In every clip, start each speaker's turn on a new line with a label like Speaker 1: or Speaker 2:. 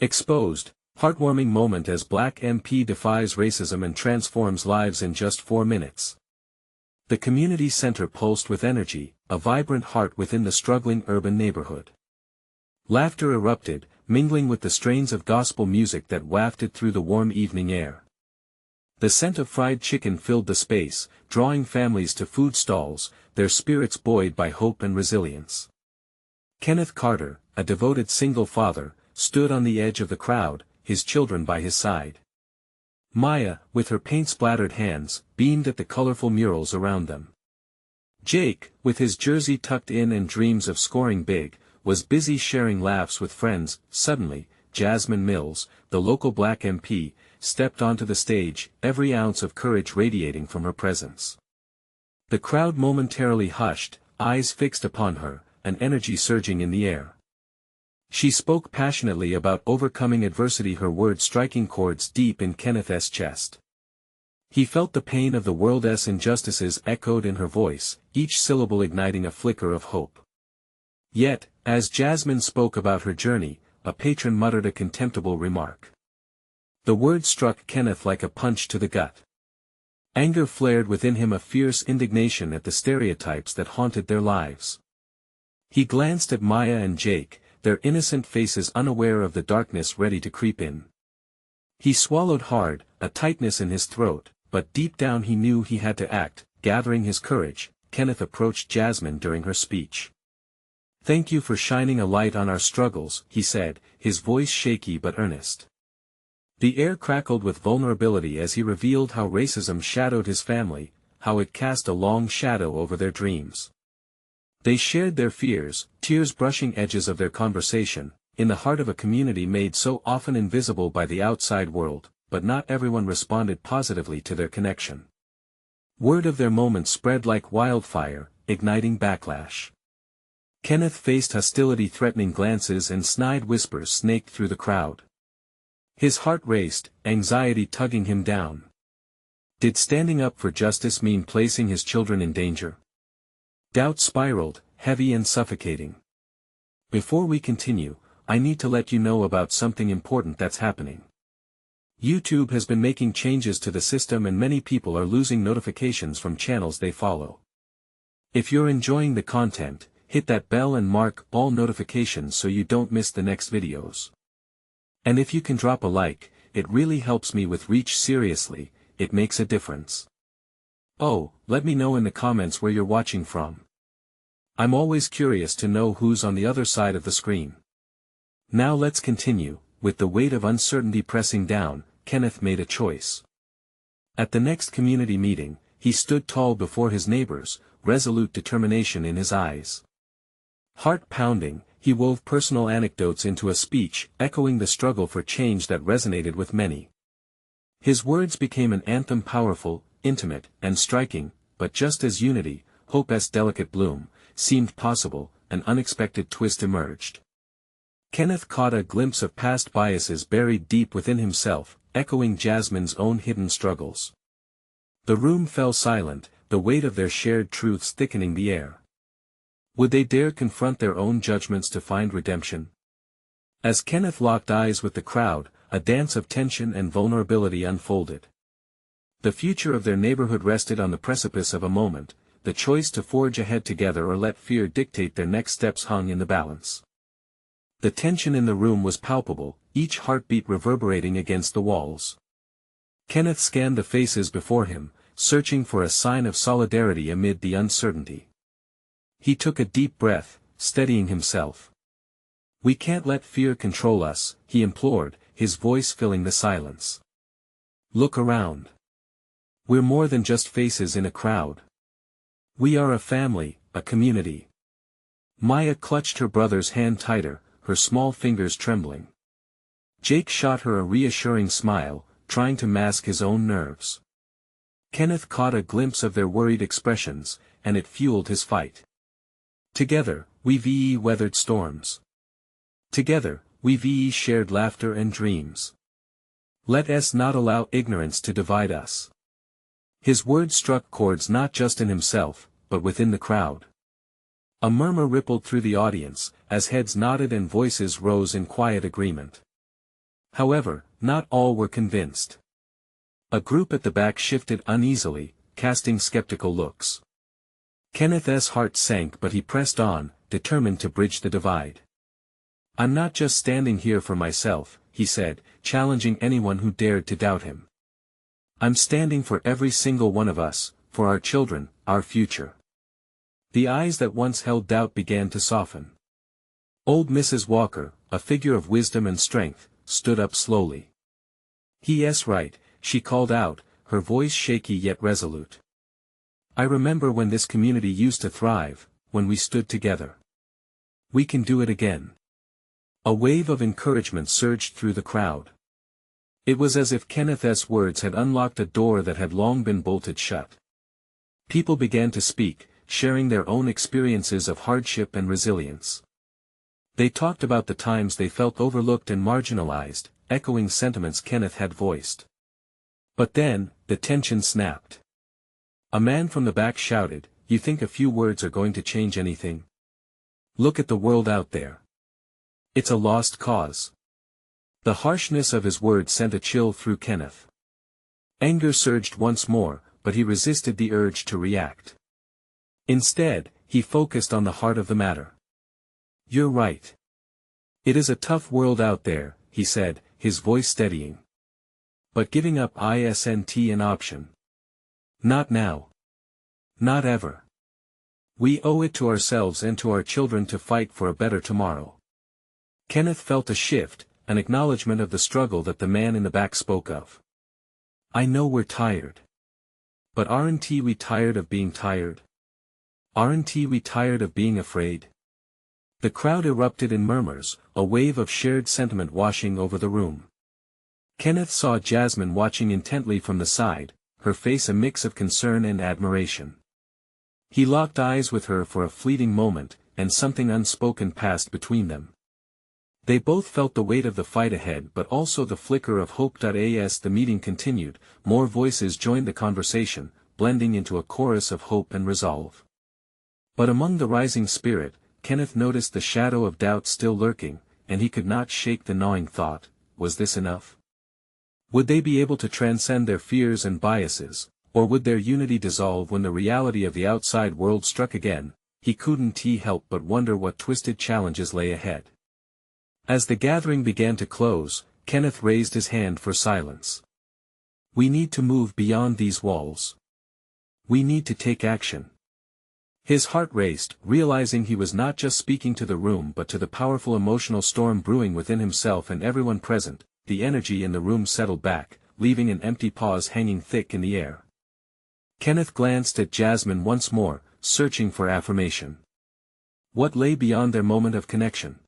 Speaker 1: Exposed, heartwarming moment as Black MP defies racism and transforms lives in just 4 minutes. The community center pulsed with energy, a vibrant heart within the struggling urban neighborhood. Laughter erupted, mingling with the strains of gospel music that wafted through the warm evening air. The scent of fried chicken filled the space, drawing families to food stalls, their spirits buoyed by hope and resilience. Kenneth Carter, a devoted single father, stood on the edge of the crowd, his children by his side. Maya, with her paint-splattered hands, beamed at the colorful murals around them. Jake, with his jersey tucked in and dreams of scoring big, was busy sharing laughs with friends. Suddenly, Jasmine Mills, the local Black MP, stepped onto the stage, every ounce of courage radiating from her presence. The crowd momentarily hushed, eyes fixed upon her, an energy surging in the air. She spoke passionately about overcoming adversity, her words striking chords deep in Kenneth's chest. He felt the pain of the world's injustices echoed in her voice, each syllable igniting a flicker of hope. Yet, as Jasmine spoke about her journey, a patron muttered a contemptible remark. The word struck Kenneth like a punch to the gut. Anger flared within him, a fierce indignation at the stereotypes that haunted their lives. He glanced at Maya and Jake, their innocent faces unaware of the darkness ready to creep in. He swallowed hard, a tightness in his throat, but deep down he knew he had to act. Gathering his courage, Kenneth approached Jasmine during her speech. "Thank you for shining a light on our struggles," he said, his voice shaky but earnest. The air crackled with vulnerability as he revealed how racism shadowed his family, how it cast a long shadow over their dreams. They shared their fears, tears brushing edges of their conversation, in the heart of a community made so often invisible by the outside world, but not everyone responded positively to their connection. Word of their moment spread like wildfire, igniting backlash. Kenneth faced hostility, threatening glances and snide whispers snaked through the crowd. His heart raced, anxiety tugging him down. Did standing up for justice mean placing his children in danger? Doubt spiraled, heavy and suffocating. Before we continue, I need to let you know about something important that's happening. YouTube has been making changes to the system and many people are losing notifications from channels they follow. If you're enjoying the content, hit that bell and mark all notifications so you don't miss the next videos. And if you can drop a like, it really helps me with reach. Seriously, it makes a difference. Oh, let me know in the comments where you're watching from. I'm always curious to know who's on the other side of the screen. Now let's continue. With the weight of uncertainty pressing down, Kenneth made a choice. At the next community meeting, he stood tall before his neighbors, resolute determination in his eyes. Heart pounding, he wove personal anecdotes into a speech, echoing the struggle for change that resonated with many. His words became an anthem, powerful, intimate, and striking, but just as unity, hope's delicate bloom, seemed possible, an unexpected twist emerged. Kenneth caught a glimpse of past biases buried deep within himself, echoing Jasmine's own hidden struggles. The room fell silent, the weight of their shared truths thickening the air. Would they dare confront their own judgments to find redemption? As Kenneth locked eyes with the crowd, a dance of tension and vulnerability unfolded. The future of their neighborhood rested on the precipice of a moment. The choice to forge ahead together or let fear dictate their next steps hung in the balance. The tension in the room was palpable, each heartbeat reverberating against the walls. Kenneth scanned the faces before him, searching for a sign of solidarity amid the uncertainty. He took a deep breath, steadying himself. "We can't let fear control us," he implored, his voice filling the silence. "Look around. We're more than just faces in a crowd. We are a family, a community." Maya clutched her brother's hand tighter, her small fingers trembling. Jake shot her a reassuring smile, trying to mask his own nerves. Kenneth caught a glimpse of their worried expressions, and it fueled his fight. Together, we weathered storms. Together, we shared laughter and dreams. Let us not allow ignorance to divide us. His words struck chords not just in himself, but within the crowd. A murmur rippled through the audience, as heads nodded and voices rose in quiet agreement. However, not all were convinced. A group at the back shifted uneasily, casting skeptical looks. Kenneth's heart sank, but he pressed on, determined to bridge the divide. "I'm not just standing here for myself," he said, challenging anyone who dared to doubt him. "I'm standing for every single one of us, for our children, our future." The eyes that once held doubt began to soften. Old Mrs. Walker, a figure of wisdom and strength, stood up slowly. "Yes, right," she called out, her voice shaky yet resolute. "I remember when this community used to thrive, when we stood together. We can do it again." A wave of encouragement surged through the crowd. It was as if Kenneth's words had unlocked a door that had long been bolted shut. People began to speak, sharing their own experiences of hardship and resilience. They talked about the times they felt overlooked and marginalized, echoing sentiments Kenneth had voiced. But then, the tension snapped. A man from the back shouted, "You think a few words are going to change anything? Look at the world out there. It's a lost cause." The harshness of his words sent a chill through Kenneth. Anger surged once more, but he resisted the urge to react. Instead, he focused on the heart of the matter. "You're right. It is a tough world out there," he said, his voice steadying. "But giving up isn't an option. Not now. Not ever. We owe it to ourselves and to our children to fight for a better tomorrow." Kenneth felt a shift, an acknowledgement of the struggle that the man in the back spoke of. "I know we're tired. But aren't we tired of being tired? Aren't we tired of being afraid?" The crowd erupted in murmurs, a wave of shared sentiment washing over the room. Kenneth saw Jasmine watching intently from the side, her face a mix of concern and admiration. He locked eyes with her for a fleeting moment, and something unspoken passed between them. They both felt the weight of the fight ahead but also the flicker of hope. As the meeting continued, more voices joined the conversation, blending into a chorus of hope and resolve. But among the rising spirit, Kenneth noticed the shadow of doubt still lurking, and he could not shake the gnawing thought, was this enough? Would they be able to transcend their fears and biases, or would their unity dissolve when the reality of the outside world struck again? He couldn't help but wonder what twisted challenges lay ahead. As the gathering began to close, Kenneth raised his hand for silence. "We need to move beyond these walls. We need to take action." His heart raced, realizing he was not just speaking to the room but to the powerful emotional storm brewing within himself and everyone present. The energy in the room settled back, leaving an empty pause hanging thick in the air. Kenneth glanced at Jasmine once more, searching for affirmation. What lay beyond their moment of connection?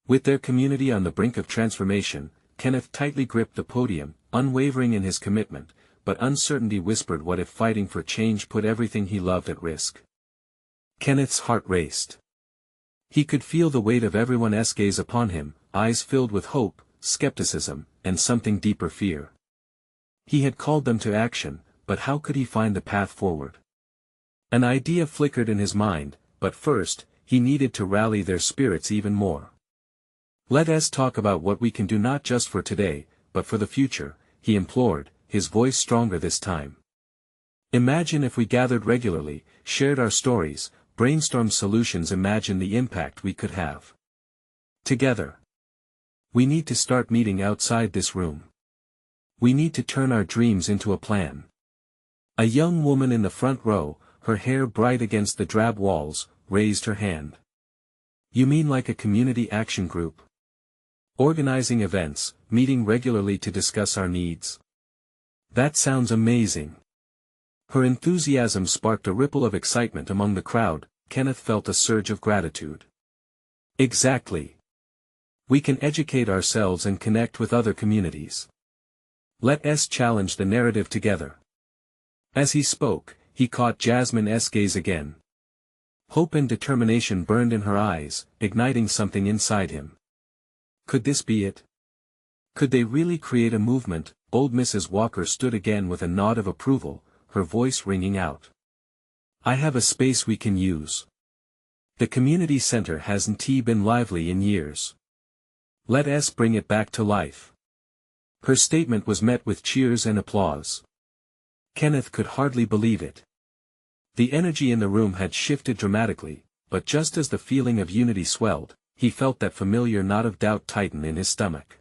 Speaker 1: With their community on the brink of transformation, Kenneth tightly gripped the podium, unwavering in his commitment, but uncertainty whispered, what if fighting for change put everything he loved at risk? Kenneth's heart raced. He could feel the weight of everyone's gaze upon him, eyes filled with hope, skepticism, and something deeper, fear. He had called them to action, but how could he find the path forward? An idea flickered in his mind, but first, he needed to rally their spirits even more. "Let us talk about what we can do, not just for today, but for the future," he implored, his voice stronger this time. "Imagine if we gathered regularly, shared our stories, brainstormed solutions. Imagine the impact we could have. Together. We need to start meeting outside this room. We need to turn our dreams into a plan." A young woman in the front row, her hair bright against the drab walls, raised her hand. "You mean like a community action group? Organizing events, meeting regularly to discuss our needs? That sounds amazing." Her enthusiasm sparked a ripple of excitement among the crowd. Kenneth felt a surge of gratitude. "Exactly. We can educate ourselves and connect with other communities. Let us challenge the narrative together." As he spoke, he caught Jasmine's gaze again. Hope and determination burned in her eyes, igniting something inside him. Could this be it? Could they really create a movement? Old Mrs. Walker stood again with a nod of approval, her voice ringing out. "I have a space we can use. The community center hasn't been lively in years. Let us bring it back to life. Her statement was met with cheers and applause. Kenneth could hardly believe it. The energy in the room had shifted dramatically, but just as the feeling of unity swelled, he felt that familiar knot of doubt tighten in his stomach.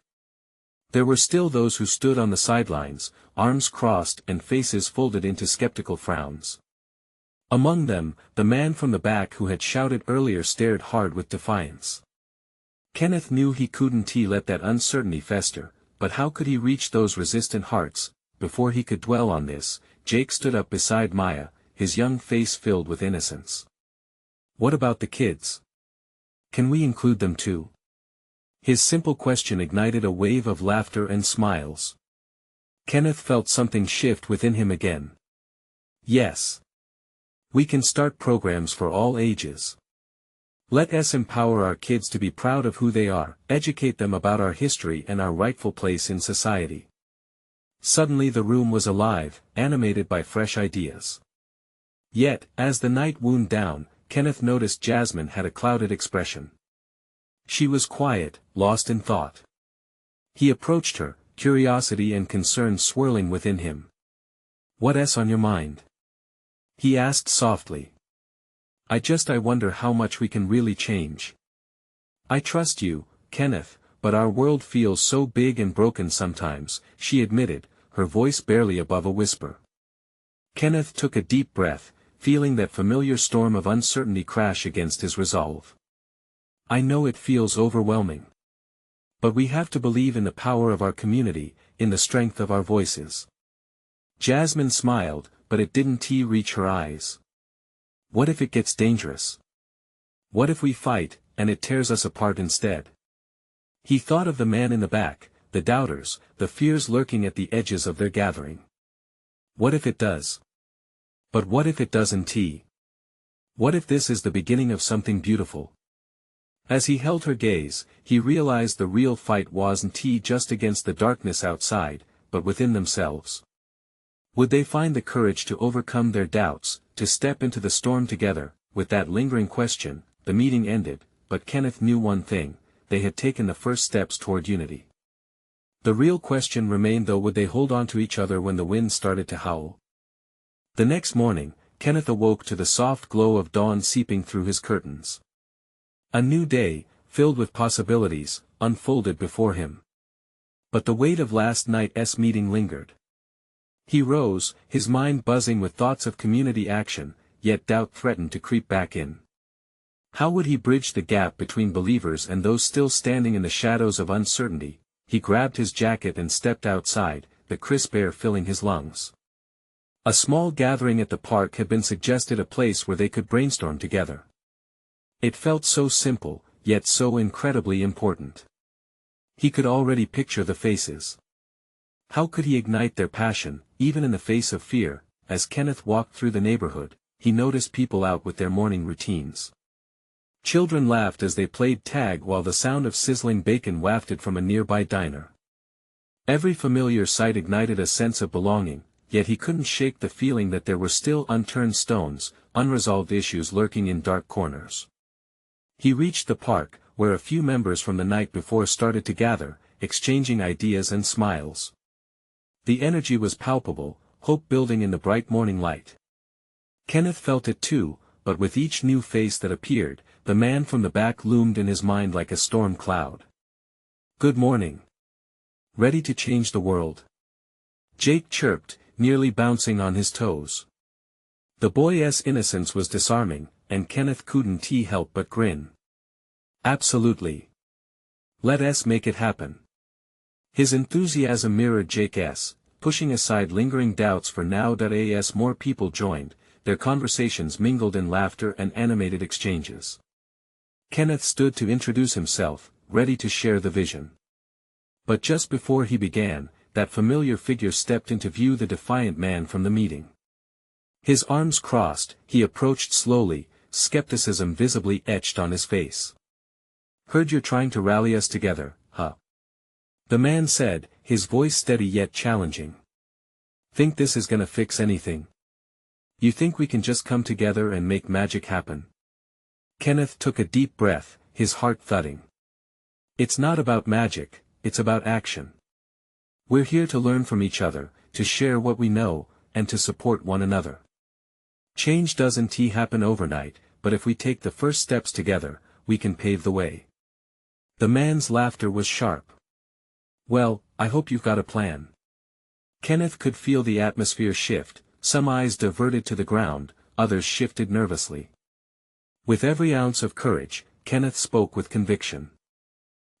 Speaker 1: There were still those who stood on the sidelines, arms crossed and faces folded into skeptical frowns. Among them, the man from the back who had shouted earlier stared hard with defiance. Kenneth knew he couldn't let that uncertainty fester, but how could he reach those resistant hearts? Before he could dwell on this, Jake stood up beside Maya, his young face filled with innocence. What about the kids? Can we include them too? His simple question ignited a wave of laughter and smiles. Kenneth felt something shift within him again. Yes. We can start programs for all ages. Let us empower our kids to be proud of who they are, educate them about our history and our rightful place in society. Suddenly the room was alive, animated by fresh ideas. Yet, as the night wound down, Kenneth noticed Jasmine had a clouded expression. She was quiet, lost in thought. He approached her, curiosity and concern swirling within him. What's on your mind? He asked softly. I wonder how much we can really change. I trust you, Kenneth, but our world feels so big and broken sometimes, she admitted, her voice barely above a whisper. Kenneth took a deep breath, feeling that familiar storm of uncertainty crash against his resolve. I know it feels overwhelming. But we have to believe in the power of our community, in the strength of our voices. Jasmine smiled, but it didn't reach her eyes. What if it gets dangerous? What if we fight, and it tears us apart instead? He thought of the man in the back, the doubters, the fears lurking at the edges of their gathering. What if it does? But what if it doesn't? What if this is the beginning of something beautiful? As he held her gaze, he realized the real fight wasn't just against the darkness outside, but within themselves. Would they find the courage to overcome their doubts, to step into the storm together? With that lingering question, the meeting ended, but Kenneth knew one thing: they had taken the first steps toward unity. The real question remained though: would they hold on to each other when the wind started to howl? The next morning, Kenneth awoke to the soft glow of dawn seeping through his curtains. A new day, filled with possibilities, unfolded before him. But the weight of last night's meeting lingered. He rose, his mind buzzing with thoughts of community action, yet doubt threatened to creep back in. How would he bridge the gap between believers and those still standing in the shadows of uncertainty? He grabbed his jacket and stepped outside, the crisp air filling his lungs. A small gathering at the park had been suggested, a place where they could brainstorm together. It felt so simple, yet so incredibly important. He could already picture the faces. How could he ignite their passion, even in the face of fear? As Kenneth walked through the neighborhood, he noticed people out with their morning routines. Children laughed as they played tag while the sound of sizzling bacon wafted from a nearby diner. Every familiar sight ignited a sense of belonging, yet he couldn't shake the feeling that there were still unturned stones, unresolved issues lurking in dark corners. He reached the park, where a few members from the night before started to gather, exchanging ideas and smiles. The energy was palpable, hope building in the bright morning light. Kenneth felt it too, but with each new face that appeared, the man from the back loomed in his mind like a storm cloud. Good morning. Ready to change the world? Jake chirped, nearly bouncing on his toes. The boy's innocence was disarming, and Kenneth couldn't help but grin. Absolutely. Let us make it happen. His enthusiasm mirrored Jake's, pushing aside lingering doubts for now. As more people joined, their conversations mingled in laughter and animated exchanges. Kenneth stood to introduce himself, ready to share the vision. But just before he began, that familiar figure stepped into view, the defiant man from the meeting. His arms crossed, he approached slowly, skepticism visibly etched on his face. Heard you're trying to rally us together, huh? The man said, his voice steady yet challenging. Think this is gonna fix anything? You think we can just come together and make magic happen? Kenneth took a deep breath, his heart thudding. It's not about magic, it's about action. We're here to learn from each other, to share what we know, and to support one another. Change doesn't happen overnight, but if we take the first steps together, we can pave the way. The man's laughter was sharp. Well, I hope you've got a plan. Kenneth could feel the atmosphere shift, some eyes diverted to the ground, others shifted nervously. With every ounce of courage, Kenneth spoke with conviction.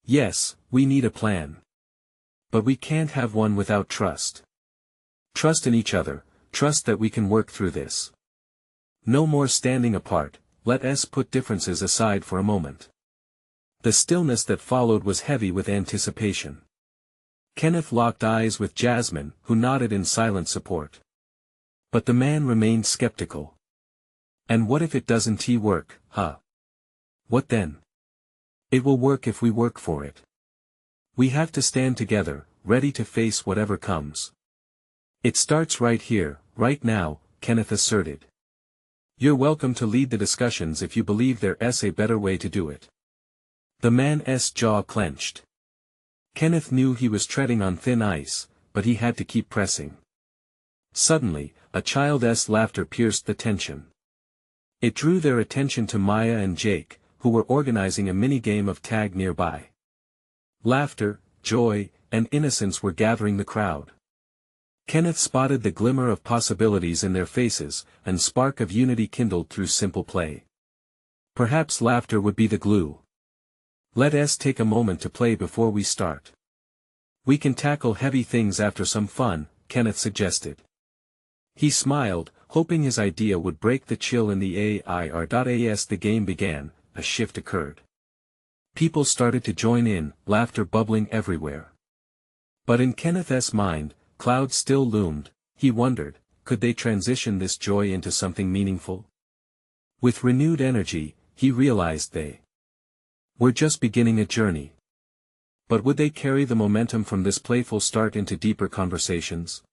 Speaker 1: Yes, we need a plan. But we can't have one without trust. Trust in each other, trust that we can work through this. No more standing apart, let us put differences aside for a moment. The stillness that followed was heavy with anticipation. Kenneth locked eyes with Jasmine, who nodded in silent support. But the man remained skeptical. And what if it doesn't work, huh? What then? It will work if we work for it. We have to stand together, ready to face whatever comes. It starts right here, right now, Kenneth asserted. You're welcome to lead the discussions if you believe there's a better way to do it. The man's jaw clenched. Kenneth knew he was treading on thin ice, but he had to keep pressing. Suddenly, a child's laughter pierced the tension. It drew their attention to Maya and Jake, who were organizing a mini-game of tag nearby. Laughter, joy, and innocence were gathering the crowd. Kenneth spotted the glimmer of possibilities in their faces, and spark of unity kindled through simple play. Perhaps laughter would be the glue. Let us take a moment to play before we start. We can tackle heavy things after some fun, Kenneth suggested. He smiled, hoping his idea would break the chill in the air. As the game began, a shift occurred. People started to join in, laughter bubbling everywhere. But in Kenneth's mind, clouds still loomed. He wondered, could they transition this joy into something meaningful? With renewed energy, he realized they were just beginning a journey. But would they carry the momentum from this playful start into deeper conversations?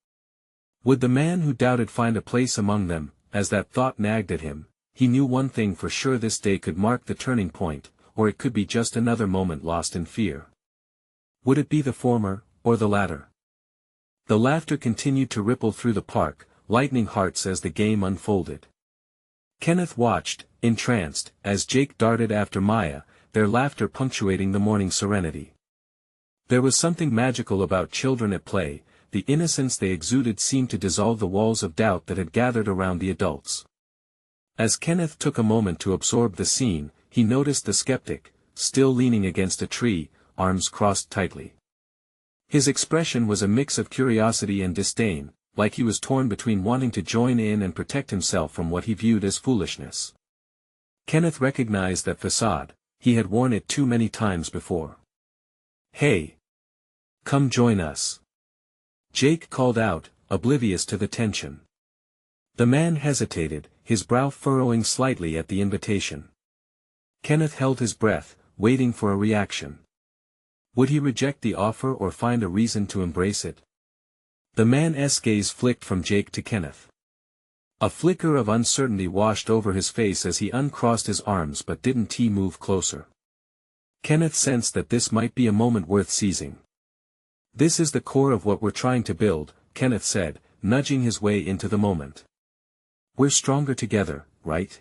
Speaker 1: Would the man who doubted find a place among them? As that thought nagged at him, he knew one thing for sure: this day could mark the turning point, or it could be just another moment lost in fear. Would it be the former, or the latter? The laughter continued to ripple through the park, lightening hearts as the game unfolded. Kenneth watched, entranced, as Jake darted after Maya, their laughter punctuating the morning serenity. There was something magical about children at play. The innocence they exuded seemed to dissolve the walls of doubt that had gathered around the adults. As Kenneth took a moment to absorb the scene, he noticed the skeptic, still leaning against a tree, arms crossed tightly. His expression was a mix of curiosity and disdain, like he was torn between wanting to join in and protect himself from what he viewed as foolishness. Kenneth recognized that facade. He had worn it too many times before. "Hey! Come join us!" Jake called out, oblivious to the tension. The man hesitated, his brow furrowing slightly at the invitation. Kenneth held his breath, waiting for a reaction. Would he reject the offer or find a reason to embrace it? The man's gaze flicked from Jake to Kenneth. A flicker of uncertainty washed over his face as he uncrossed his arms, but didn't he move closer. Kenneth sensed that this might be a moment worth seizing. "This is the core of what we're trying to build," Kenneth said, nudging his way into the moment. "We're stronger together, right?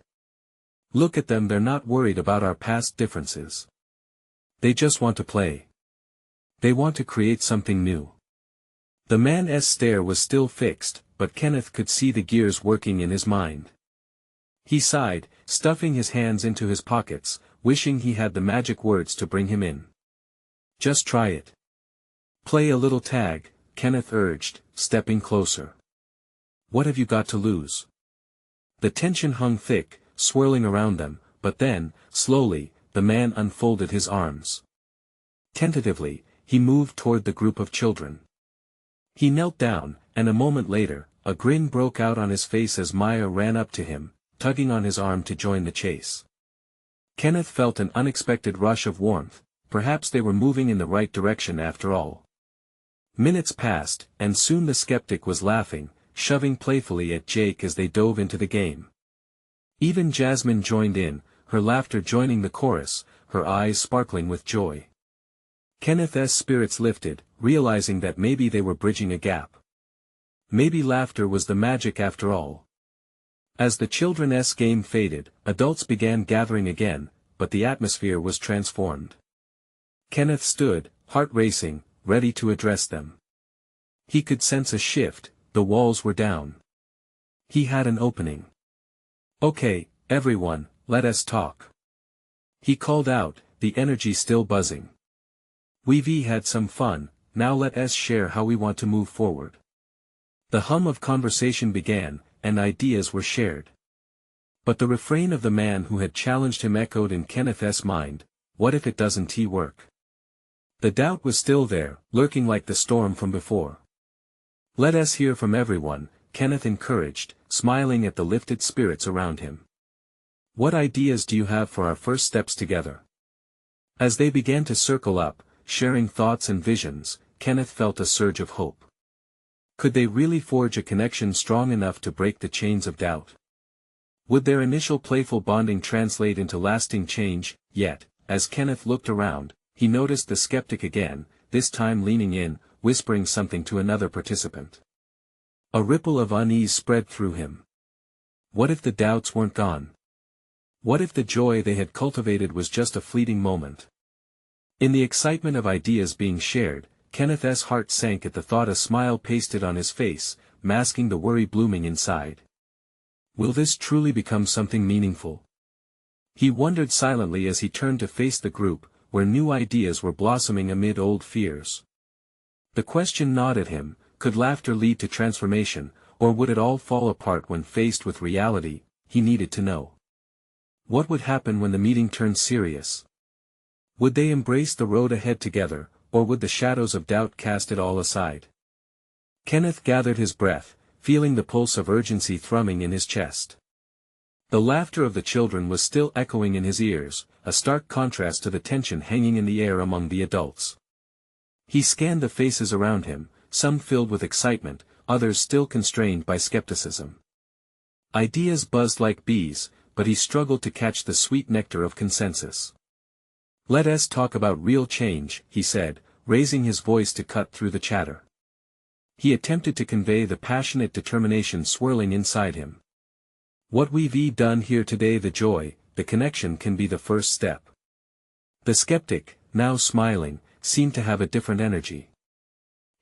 Speaker 1: Look at them, they're not worried about our past differences. They just want to play. They want to create something new." The man's stare was still fixed, but Kenneth could see the gears working in his mind. He sighed, stuffing his hands into his pockets, wishing he had the magic words to bring him in. "Just try it. Play a little tag," Kenneth urged, stepping closer. "What have you got to lose?" The tension hung thick, swirling around them, but then, slowly, the man unfolded his arms. Tentatively, he moved toward the group of children. He knelt down, and a moment later, a grin broke out on his face as Maya ran up to him, tugging on his arm to join the chase. Kenneth felt an unexpected rush of warmth. Perhaps they were moving in the right direction after all. Minutes passed, and soon the skeptic was laughing, shoving playfully at Jake as they dove into the game. Even Jasmine joined in, her laughter joining the chorus, her eyes sparkling with joy. Kenneth's spirits lifted, realizing that maybe they were bridging a gap. Maybe laughter was the magic after all. As the children's game faded, adults began gathering again, but the atmosphere was transformed. Kenneth stood, heart racing, ready to address them. He could sense a shift, the walls were down. He had an opening. "Okay, everyone, let us talk." He called out, the energy still buzzing. "We've had some fun, now let us share how we want to move forward." The hum of conversation began, and ideas were shared. But the refrain of the man who had challenged him echoed in Kenneth's mind, "What if it doesn't work?" The doubt was still there, lurking like the storm from before. "Let us hear from everyone," Kenneth encouraged, smiling at the lifted spirits around him. "What ideas do you have for our first steps together?" As they began to circle up, sharing thoughts and visions, Kenneth felt a surge of hope. Could they really forge a connection strong enough to break the chains of doubt? Would their initial playful bonding translate into lasting change? Yet, as Kenneth looked around, he noticed the skeptic again, this time leaning in, whispering something to another participant. A ripple of unease spread through him. What if the doubts weren't gone? What if the joy they had cultivated was just a fleeting moment? In the excitement of ideas being shared, Kenneth's heart sank at the thought. A smile pasted on his face, masking the worry blooming inside. Will this truly become something meaningful? He wondered silently as he turned to face the group, where new ideas were blossoming amid old fears. The question gnawed at him, could laughter lead to transformation, or would it all fall apart when faced with reality? He needed to know. What would happen when the meeting turned serious? Would they embrace the road ahead together, or would the shadows of doubt cast it all aside? Kenneth gathered his breath, feeling the pulse of urgency thrumming in his chest. The laughter of the children was still echoing in his ears, a stark contrast to the tension hanging in the air among the adults. He scanned the faces around him, some filled with excitement, others still constrained by skepticism. Ideas buzzed like bees, but he struggled to catch the sweet nectar of consensus. "Let us talk about real change," he said, raising his voice to cut through the chatter. He attempted to convey the passionate determination swirling inside him. "What we've done here today, the joy, the connection can be the first step." The skeptic, now smiling, seemed to have a different energy.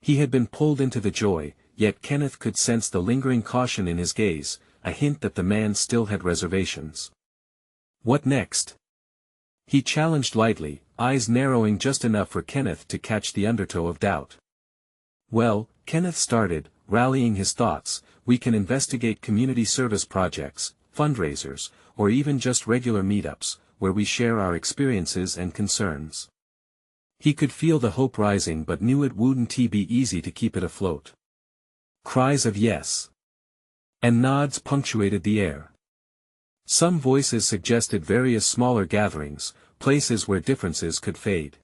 Speaker 1: He had been pulled into the joy, yet Kenneth could sense the lingering caution in his gaze, a hint that the man still had reservations. "What next?" He challenged lightly, eyes narrowing just enough for Kenneth to catch the undertow of doubt. "Well," Kenneth started, rallying his thoughts, "we can investigate community service projects, fundraisers, or even just regular meetups, where we share our experiences and concerns." He could feel the hope rising but knew it wouldn't be easy to keep it afloat. Cries of yes and nods punctuated the air. Some voices suggested various smaller gatherings, places where differences could fade.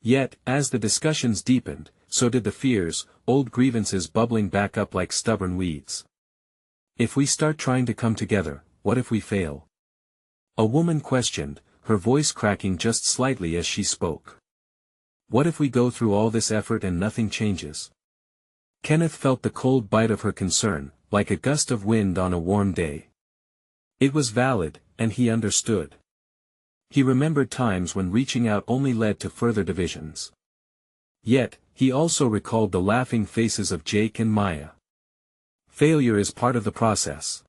Speaker 1: Yet, as the discussions deepened, so did the fears, old grievances bubbling back up like stubborn weeds. "If we start trying to come together, what if we fail?" A woman questioned, her voice cracking just slightly as she spoke. "What if we go through all this effort and nothing changes?" Kenneth felt the cold bite of her concern, like a gust of wind on a warm day. It was valid, and he understood. He remembered times when reaching out only led to further divisions. Yet, he also recalled the laughing faces of Jake and Maya. "Failure is part of the process,"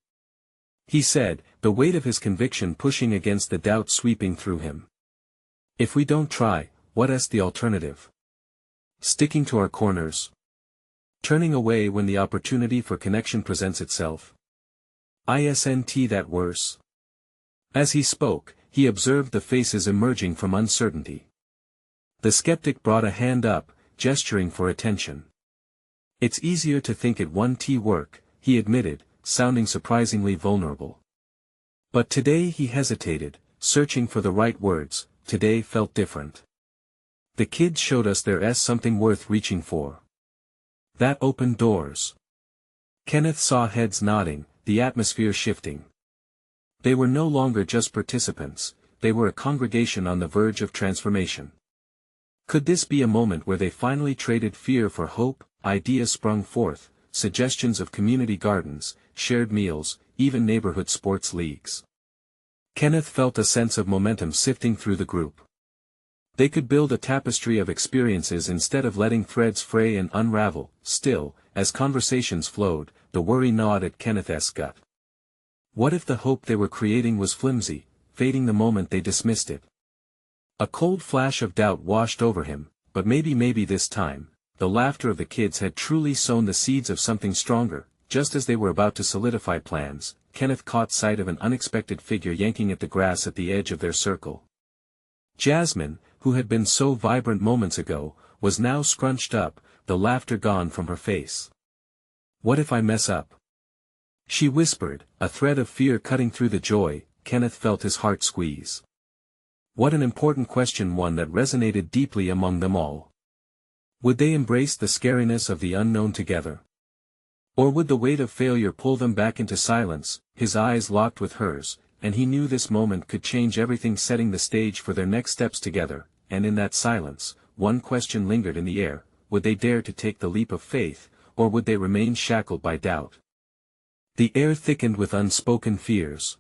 Speaker 1: he said, the weight of his conviction pushing against the doubt sweeping through him. "If we don't try, what is the alternative? Sticking to our corners? Turning away when the opportunity for connection presents itself? Isn't that worse?" As he spoke, he observed the faces emerging from uncertainty. The skeptic brought a hand up, gesturing for attention. "It's easier to think it won't work," he admitted, sounding surprisingly vulnerable. But today he hesitated, searching for the right words. Today felt different. "The kids showed us there's something worth reaching for." That opened doors. Kenneth saw heads nodding, the atmosphere shifting. They were no longer just participants, they were a congregation on the verge of transformation. Could this be a moment where they finally traded fear for hope? Ideas sprung forth, suggestions of community gardens, shared meals, even neighborhood sports leagues. Kenneth felt a sense of momentum sifting through the group. They could build a tapestry of experiences instead of letting threads fray and unravel. Still, as conversations flowed, the worry gnawed at Kenneth's gut. What if the hope they were creating was flimsy, fading the moment they dismissed it? A cold flash of doubt washed over him, but maybe this time, the laughter of the kids had truly sown the seeds of something stronger. Just as they were about to solidify plans, Kenneth caught sight of an unexpected figure yanking at the grass at the edge of their circle. Jasmine, who had been so vibrant moments ago, was now scrunched up, the laughter gone from her face. "What if I mess up?" she whispered, a thread of fear cutting through the joy. Kenneth felt his heart squeeze. What an important question, one that resonated deeply among them all. Would they embrace the scariness of the unknown together? Or would the weight of failure pull them back into silence? His eyes locked with hers, and he knew this moment could change everything, setting the stage for their next steps together. And in that silence, one question lingered in the air: would they dare to take the leap of faith, or would they remain shackled by doubt? The air thickened with unspoken fears.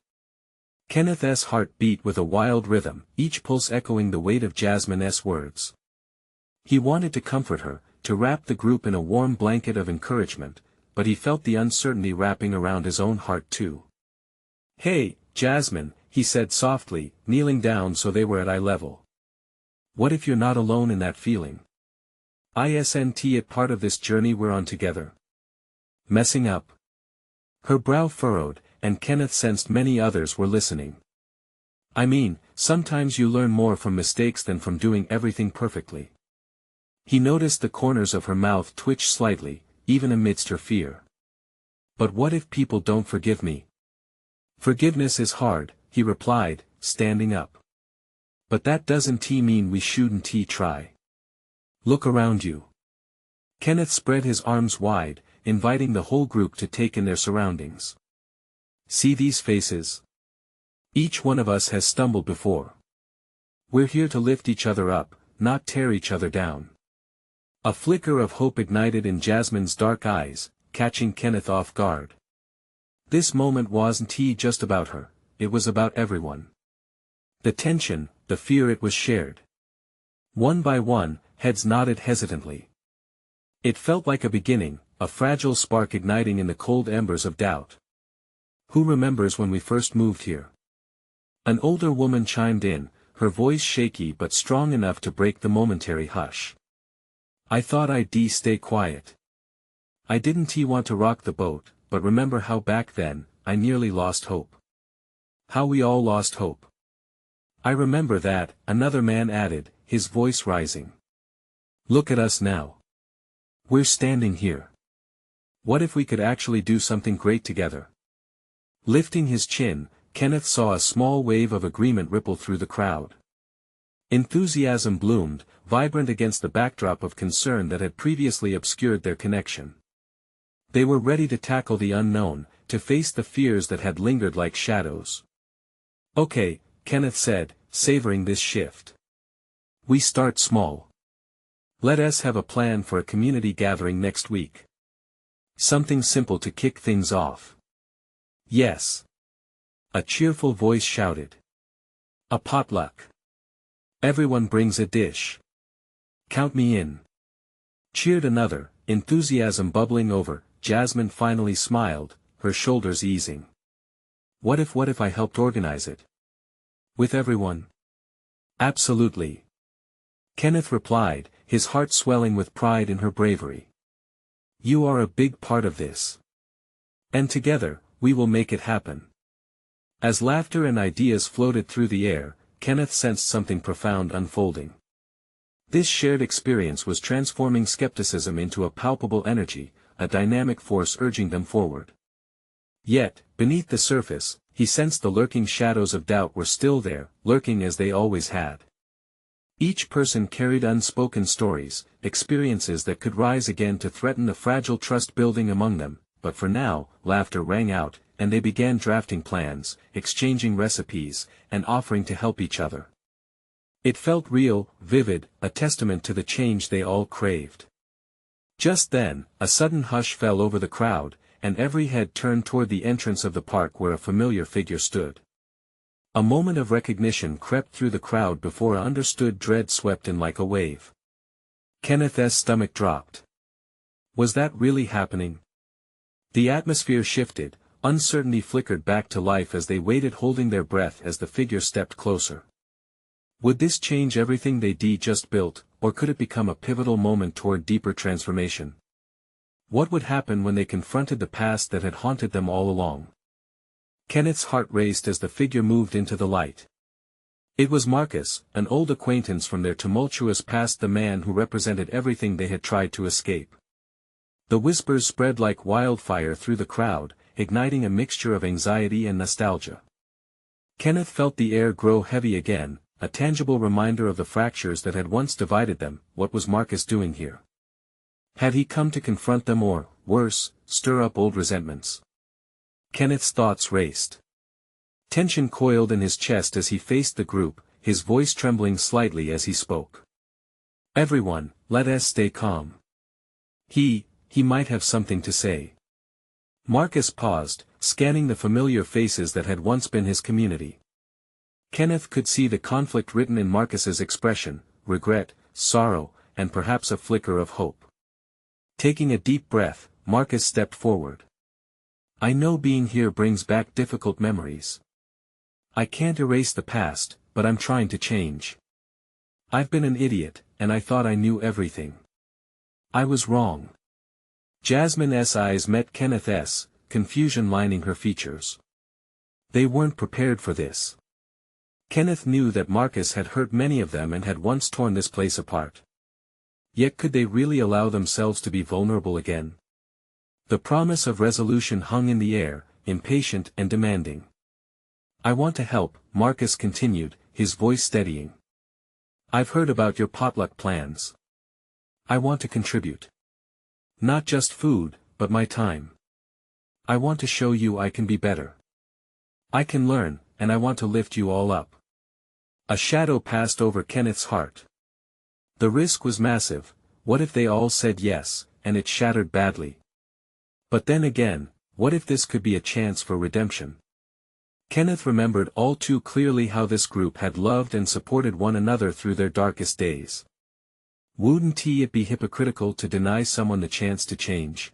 Speaker 1: Kenneth's heart beat with a wild rhythm, each pulse echoing the weight of Jasmine's words. He wanted to comfort her, to wrap the group in a warm blanket of encouragement, but he felt the uncertainty wrapping around his own heart too. "Hey, Jasmine," he said softly, kneeling down so they were at eye level. "What if you're not alone in that feeling? Isn't it part of this journey we're on together? Messing up?" Her brow furrowed, and Kenneth sensed many others were listening. "I mean, sometimes you learn more from mistakes than from doing everything perfectly." He noticed the corners of her mouth twitch slightly, even amidst her fear. "But what if people don't forgive me?" "Forgiveness is hard," he replied, standing up. "But that doesn't mean we shouldn't try. Look around you." Kenneth spread his arms wide, inviting the whole group to take in their surroundings. "See these faces? Each one of us has stumbled before. We're here to lift each other up, not tear each other down." A flicker of hope ignited in Jasmine's dark eyes, catching Kenneth off guard. This moment wasn't just about her, it was about everyone. The tension, the fear, it was shared. One by one, heads nodded hesitantly. It felt like a beginning, a fragile spark igniting in the cold embers of doubt. "Who remembers when we first moved here?" An older woman chimed in, her voice shaky but strong enough to break the momentary hush. "I thought I'd stay quiet. I didn't want to rock the boat, but remember how back then, I nearly lost hope. How we all lost hope." "I remember that," another man added, his voice rising. "Look at us now. We're standing here. What if we could actually do something great together?" Lifting his chin, Kenneth saw a small wave of agreement ripple through the crowd. Enthusiasm bloomed, vibrant against the backdrop of concern that had previously obscured their connection. They were ready to tackle the unknown, to face the fears that had lingered like shadows. "Okay," Kenneth said, savoring this shift. "We start small. Let us have a plan for a community gathering next week. Something simple to kick things off." "Yes." A cheerful voice shouted. "A potluck. Everyone brings a dish. Count me in." Cheered another, enthusiasm bubbling over. Jasmine finally smiled, her shoulders easing. What if I helped organize it? With everyone?" "Absolutely." Kenneth replied, his heart swelling with pride in her bravery. "You are a big part of this. And together, we will make it happen." As laughter and ideas floated through the air, Kenneth sensed something profound unfolding. This shared experience was transforming skepticism into a palpable energy, a dynamic force urging them forward. Yet, beneath the surface, he sensed the lurking shadows of doubt were still there, lurking as they always had. Each person carried unspoken stories, experiences that could rise again to threaten the fragile trust building among them, but for now, laughter rang out, and they began drafting plans, exchanging recipes, and offering to help each other. It felt real, vivid, a testament to the change they all craved. Just then, a sudden hush fell over the crowd, and every head turned toward the entrance of the park where a familiar figure stood. A moment of recognition crept through the crowd before understood dread swept in like a wave. Kenneth's stomach dropped. Was that really happening? The atmosphere shifted, uncertainty flickered back to life as they waited holding their breath as the figure stepped closer. Would this change everything they just built, or could it become a pivotal moment toward deeper transformation? What would happen when they confronted the past that had haunted them all along? Kenneth's heart raced as the figure moved into the light. It was Marcus, an old acquaintance from their tumultuous past, the man who represented everything they had tried to escape. The whispers spread like wildfire through the crowd, igniting a mixture of anxiety and nostalgia. Kenneth felt the air grow heavy again, a tangible reminder of the fractures that had once divided them. What was Marcus doing here? Had he come to confront them or, worse, stir up old resentments? Kenneth's thoughts raced. Tension coiled in his chest as he faced the group, his voice trembling slightly as he spoke. "Everyone, let us stay calm. He might have something to say." Marcus paused, scanning the familiar faces that had once been his community. Kenneth could see the conflict written in Marcus's expression, regret, sorrow, and perhaps a flicker of hope. Taking a deep breath, Marcus stepped forward. "I know being here brings back difficult memories. I can't erase the past, but I'm trying to change. I've been an idiot, and I thought I knew everything. I was wrong." Jasmine's eyes met Kenneth's, confusion lining her features. They weren't prepared for this. Kenneth knew that Marcus had hurt many of them and had once torn this place apart. Yet could they really allow themselves to be vulnerable again? The promise of resolution hung in the air, impatient and demanding. "I want to help," Marcus continued, his voice steadying. "I've heard about your potluck plans. I want to contribute. Not just food, but my time. I want to show you I can be better. I can learn, and I want to lift you all up." A shadow passed over Kenneth's heart. The risk was massive. What if they all said yes, and it shattered badly? But then again, what if this could be a chance for redemption? Kenneth remembered all too clearly how this group had loved and supported one another through their darkest days. Wouldn't it be hypocritical to deny someone the chance to change?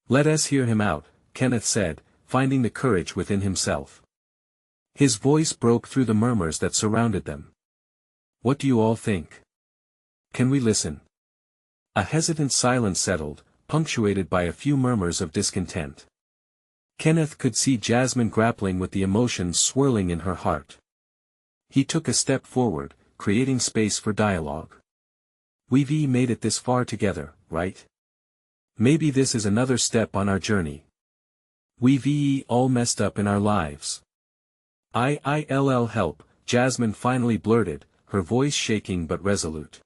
Speaker 1: "Let us hear him out," Kenneth said, finding the courage within himself. His voice broke through the murmurs that surrounded them. "What do you all think? Can we listen?" A hesitant silence settled, punctuated by a few murmurs of discontent. Kenneth could see Jasmine grappling with the emotions swirling in her heart. He took a step forward, creating space for dialogue. "We've made it this far together, right? Maybe this is another step on our journey. We've all messed up in our lives." "I'll help," Jasmine finally blurted, her voice shaking but resolute.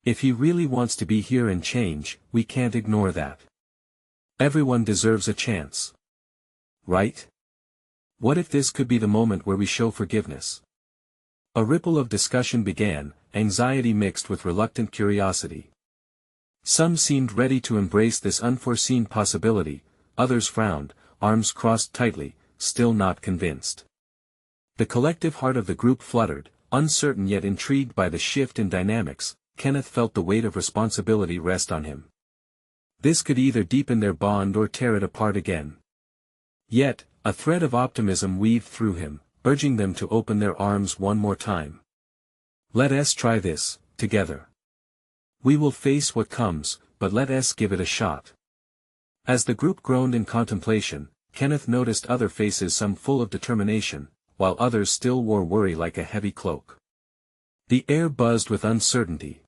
Speaker 1: "If he really wants to be here and change, we can't ignore that. Everyone deserves a chance. Right? What if this could be the moment where we show forgiveness?" A ripple of discussion began, anxiety mixed with reluctant curiosity. Some seemed ready to embrace this unforeseen possibility, others frowned, arms crossed tightly, still not convinced. The collective heart of the group fluttered, uncertain yet intrigued by the shift in dynamics. Kenneth felt the weight of responsibility rest on him. This could either deepen their bond or tear it apart again. Yet, a thread of optimism weaved through him, urging them to open their arms one more time. "Let us try this, together. We will face what comes, but let us give it a shot." As the group groaned in contemplation, Kenneth noticed other faces, some full of determination, while others still wore worry like a heavy cloak. The air buzzed with uncertainty.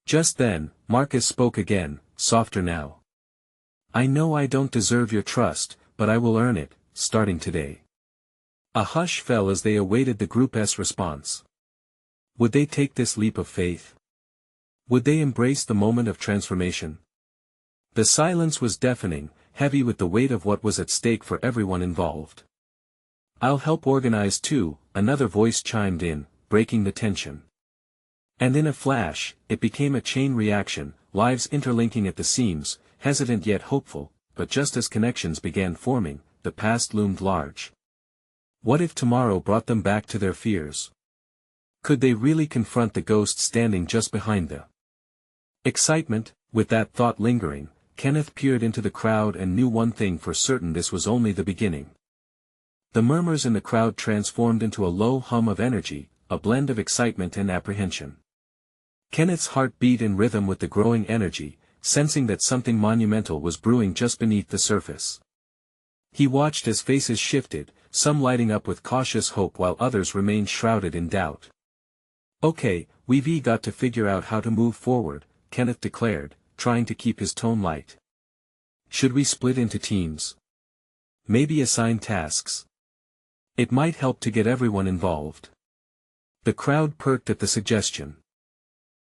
Speaker 1: Just then, Marcus spoke again, softer now. "I know I don't deserve your trust, but I will earn it, starting today." A hush fell as they awaited the group's response. Would they take this leap of faith? Would they embrace the moment of transformation? The silence was deafening, heavy with the weight of what was at stake for everyone involved. "I'll help organize too," another voice chimed in, breaking the tension. And in a flash, it became a chain reaction, lives interlinking at the seams, hesitant yet hopeful, but just as connections began forming, the past loomed large. What if tomorrow brought them back to their fears? Could they really confront the ghost standing just behind them? Excitement, with that thought lingering, Kenneth peered into the crowd and knew one thing for certain: this was only the beginning. The murmurs in the crowd transformed into a low hum of energy, a blend of excitement and apprehension. Kenneth's heart beat in rhythm with the growing energy, sensing that something monumental was brewing just beneath the surface. He watched as faces shifted, some lighting up with cautious hope while others remained shrouded in doubt. "Okay, we've got to figure out how to move forward," Kenneth declared, trying to keep his tone light. "Should we split into teams? Maybe assign tasks? It might help to get everyone involved." The crowd perked at the suggestion.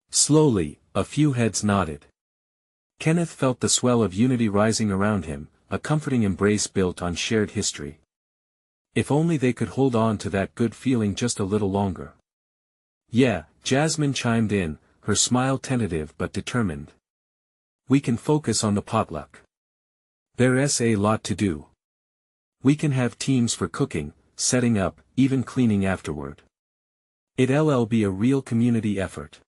Speaker 1: Slowly, a few heads nodded. Kenneth felt the swell of unity rising around him, a comforting embrace built on shared history. If only they could hold on to that good feeling just a little longer. "Yeah," Jasmine chimed in, her smile tentative but determined. "We can focus on the potluck. There's a lot to do. We can have teams for cooking, setting up, even cleaning afterward. It'll be a real community effort."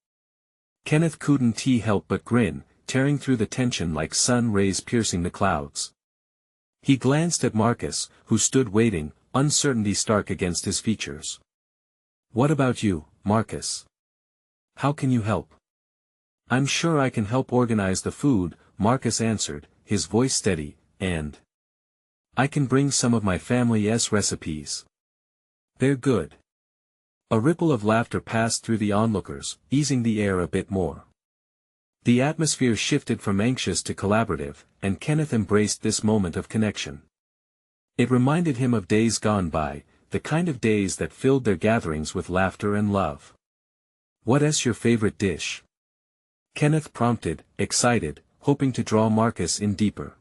Speaker 1: Kenneth couldn't help but grin, tearing through the tension like sun rays piercing the clouds. He glanced at Marcus, who stood waiting, uncertainty stark against his features. "What about you, Marcus? How can you help?" "I'm sure I can help organize the food," Marcus answered, his voice steady, "and I can bring some of my family's recipes. They're good." A ripple of laughter passed through the onlookers, easing the air a bit more. The atmosphere shifted from anxious to collaborative, and Kenneth embraced this moment of connection. It reminded him of days gone by, the kind of days that filled their gatherings with laughter and love. "What's your favorite dish?" Kenneth prompted, excited, hoping to draw Marcus in deeper.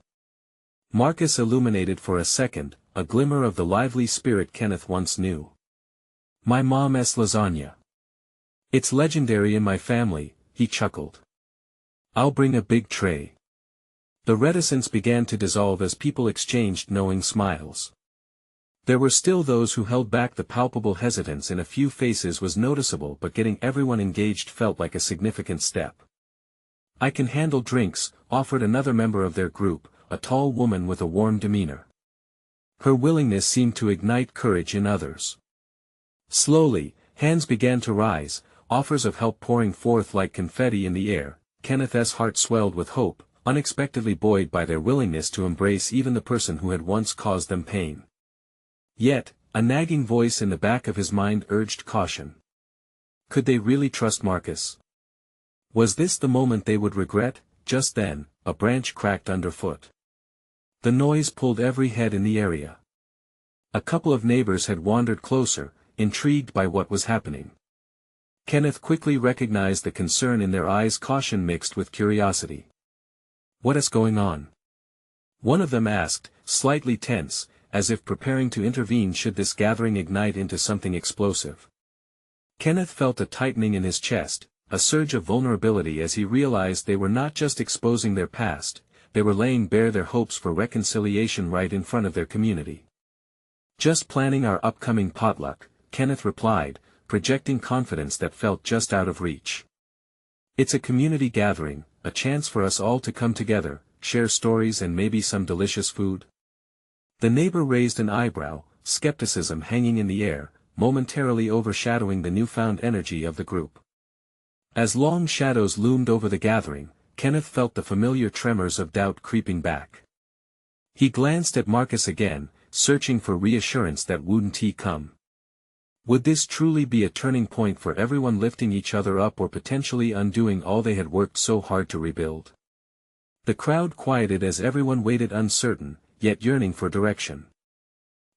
Speaker 1: Marcus illuminated for a second, a glimmer of the lively spirit Kenneth once knew. "My mom's lasagna. It's legendary in my family," he chuckled. "I'll bring a big tray." The reticence began to dissolve as people exchanged knowing smiles. There were still those who held back. The palpable hesitance in a few faces was noticeable, but getting everyone engaged felt like a significant step. "I can handle drinks," offered another member of their group, a tall woman with a warm demeanor. Her willingness seemed to ignite courage in others. Slowly, hands began to rise, offers of help pouring forth like confetti in the air. Kenneth's heart swelled with hope, unexpectedly buoyed by their willingness to embrace even the person who had once caused them pain. Yet, a nagging voice in the back of his mind urged caution. Could they really trust Marcus? Was this the moment they would regret? Just then, a branch cracked underfoot. The noise pulled every head in the area. A couple of neighbors had wandered closer, intrigued by what was happening. Kenneth quickly recognized the concern in their eyes, caution mixed with curiosity. "What is going on?" one of them asked, slightly tense, as if preparing to intervene should this gathering ignite into something explosive. Kenneth felt a tightening in his chest, a surge of vulnerability as he realized they were not just exposing their past, they were laying bare their hopes for reconciliation right in front of their community. "Just planning our upcoming potluck," Kenneth replied, projecting confidence that felt just out of reach. "It's a community gathering, a chance for us all to come together, share stories and maybe some delicious food." The neighbor raised an eyebrow, skepticism hanging in the air, momentarily overshadowing the newfound energy of the group. As long shadows loomed over the gathering, Kenneth felt the familiar tremors of doubt creeping back. He glanced at Marcus again, searching for reassurance that wouldn't he come. Would this truly be a turning point for everyone, lifting each other up or potentially undoing all they had worked so hard to rebuild? The crowd quieted as everyone waited, uncertain, yet yearning for direction.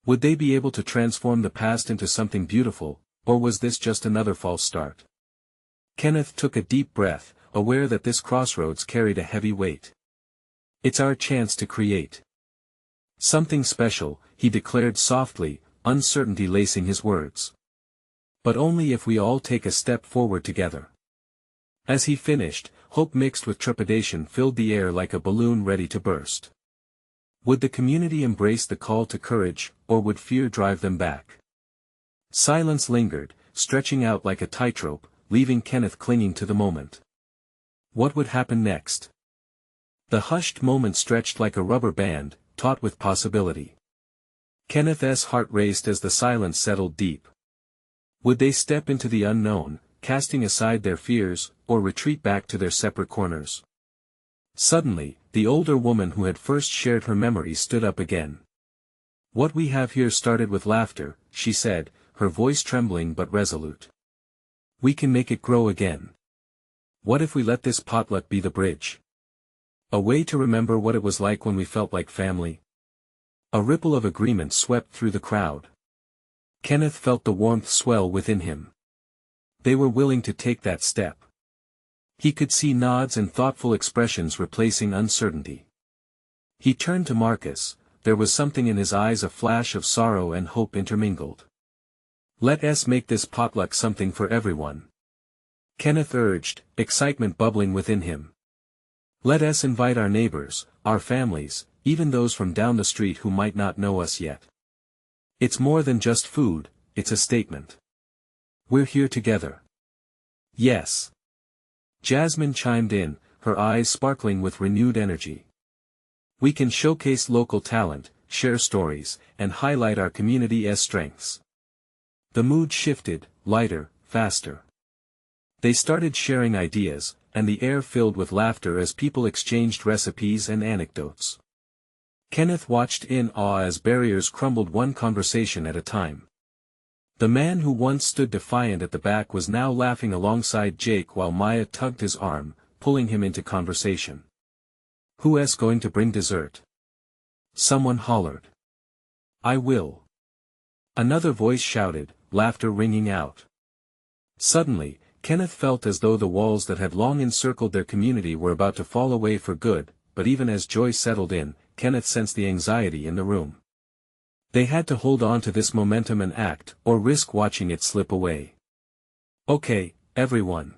Speaker 1: Would they be able to transform the past into something beautiful, or was this just another false start? Kenneth took a deep breath, aware that this crossroads carried a heavy weight. "It's our chance to create something special," he declared softly, uncertainty lacing his words. But only if we all take a step forward together. As he finished, hope mixed with trepidation filled the air like a balloon ready to burst. Would the community embrace the call to courage, or would fear drive them back? Silence lingered, stretching out like a tightrope, leaving Kenneth clinging to the moment. What would happen next? The hushed moment stretched like a rubber band, taut with possibility. Kenneth's heart raced as the silence settled deep. Would they step into the unknown, casting aside their fears, or retreat back to their separate corners? Suddenly, the older woman who had first shared her memories stood up again. What we have here started with laughter, she said, her voice trembling but resolute. We can make it grow again. What if we let this potluck be the bridge? A way to remember what it was like when we felt like family? A ripple of agreement swept through the crowd. Kenneth felt the warmth swell within him. They were willing to take that step. He could see nods and thoughtful expressions replacing uncertainty. He turned to Marcus, there was something in his eyes, a flash of sorrow and hope intermingled. Let us make this potluck something for everyone. Kenneth urged, excitement bubbling within him. Let us invite our neighbors, our families, even those from down the street who might not know us yet. It's more than just food, it's a statement. We're here together. Yes. Jasmine chimed in, her eyes sparkling with renewed energy. We can showcase local talent, share stories, and highlight our community's strengths. The mood shifted, lighter, faster. They started sharing ideas, and the air filled with laughter as people exchanged recipes and anecdotes. Kenneth watched in awe as barriers crumbled one conversation at a time. The man who once stood defiant at the back was now laughing alongside Jake while Maya tugged his arm, pulling him into conversation. Who's going to bring dessert? Someone hollered. I will. Another voice shouted, laughter ringing out. Suddenly, Kenneth felt as though the walls that had long encircled their community were about to fall away for good, but even as joy settled in, Kenneth sensed the anxiety in the room. They had to hold on to this momentum and act, or risk watching it slip away. Okay, everyone.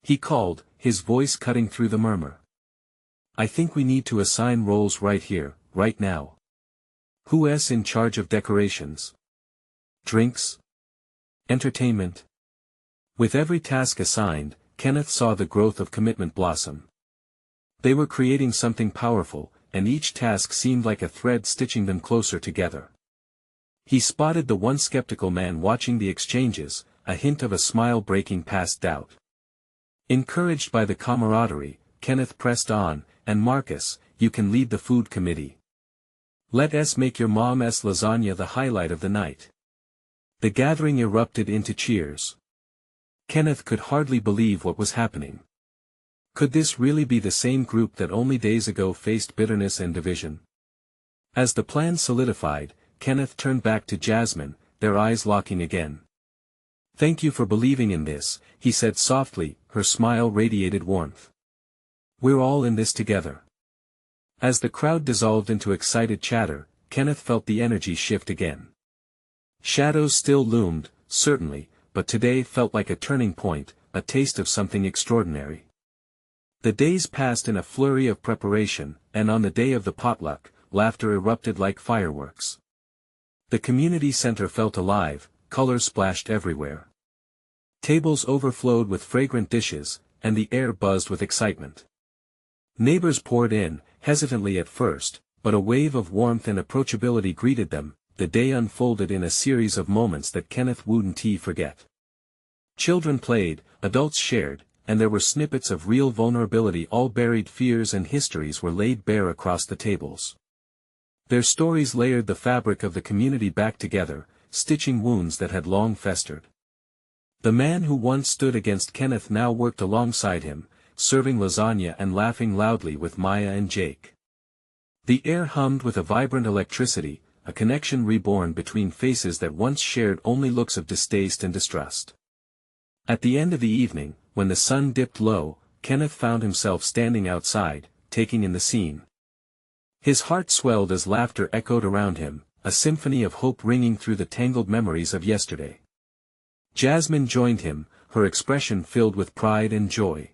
Speaker 1: He called, his voice cutting through the murmur. I think we need to assign roles right here, right now. Who's in charge of decorations? Drinks? Entertainment? With every task assigned, Kenneth saw the growth of commitment blossom. They were creating something powerful, and each task seemed like a thread stitching them closer together. He spotted the once skeptical man watching the exchanges, a hint of a smile breaking past doubt. Encouraged by the camaraderie, Kenneth pressed on, and Marcus, you can lead the food committee. Let us make your mom's lasagna the highlight of the night. The gathering erupted into cheers. Kenneth could hardly believe what was happening. Could this really be the same group that only days ago faced bitterness and division? As the plan solidified, Kenneth turned back to Jasmine, their eyes locking again. Thank you for believing in this, he said softly, her smile radiated warmth. We're all in this together. As the crowd dissolved into excited chatter, Kenneth felt the energy shift again. Shadows still loomed, certainly, but today felt like a turning point, a taste of something extraordinary. The days passed in a flurry of preparation, and on the day of the potluck, laughter erupted like fireworks. The community center felt alive, colors splashed everywhere. Tables overflowed with fragrant dishes, and the air buzzed with excitement. Neighbors poured in, hesitantly at first, but a wave of warmth and approachability greeted them. The day unfolded in a series of moments that Kenneth wouldn't forget. Children played, adults shared, and there were snippets of real vulnerability. All buried fears and histories were laid bare across the tables. Their stories layered the fabric of the community back together, stitching wounds that had long festered. The man who once stood against Kenneth now worked alongside him, serving lasagna and laughing loudly with Maya and Jake. The air hummed with a vibrant electricity, a connection reborn between faces that once shared only looks of distaste and distrust. At the end of the evening, when the sun dipped low, Kenneth found himself standing outside, taking in the scene. His heart swelled as laughter echoed around him, a symphony of hope ringing through the tangled memories of yesterday. Jasmine joined him, her expression filled with pride and joy.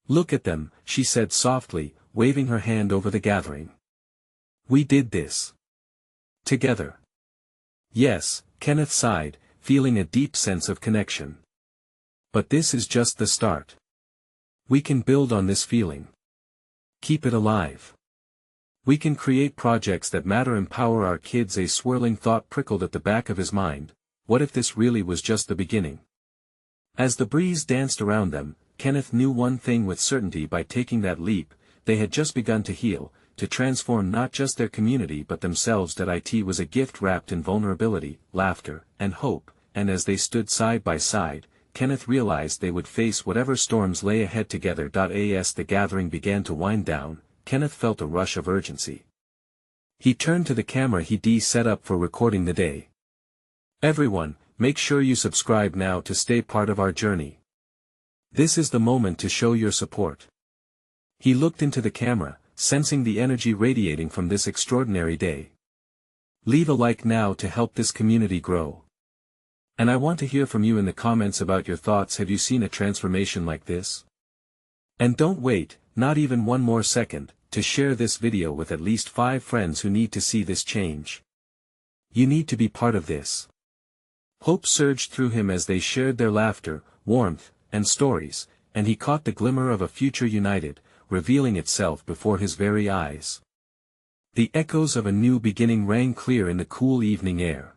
Speaker 1: "Look at them," she said softly, waving her hand over the gathering. "We did this. Together." "Yes," Kenneth sighed, feeling a deep sense of connection. "But this is just the start. We can build on this feeling. Keep it alive. We can create projects that matter, empower our kids." A swirling thought prickled at the back of his mind. What if this really was just the beginning? As the breeze danced around them, Kenneth knew one thing with certainty: by taking that leap, they had just begun to heal, to transform not just their community but themselves. That it was a gift wrapped in vulnerability, laughter, and hope, and as they stood side by side, Kenneth realized they would face whatever storms lay ahead together. As the gathering began to wind down, Kenneth felt a rush of urgency. He turned to the camera he'd set up for recording the day. "Everyone, make sure you subscribe now to stay part of our journey. This is the moment to show your support." He looked into the camera, sensing the energy radiating from this extraordinary day. "Leave a like now to help this community grow. And I want to hear from you in the comments about your thoughts. Have you seen a transformation like this? And don't wait, not even one more second, to share this video with at least 5 friends who need to see this change. You need to be part of this." Hope surged through him as they shared their laughter, warmth, and stories, and he caught the glimmer of a future united, revealing itself before his very eyes. The echoes of a new beginning rang clear in the cool evening air.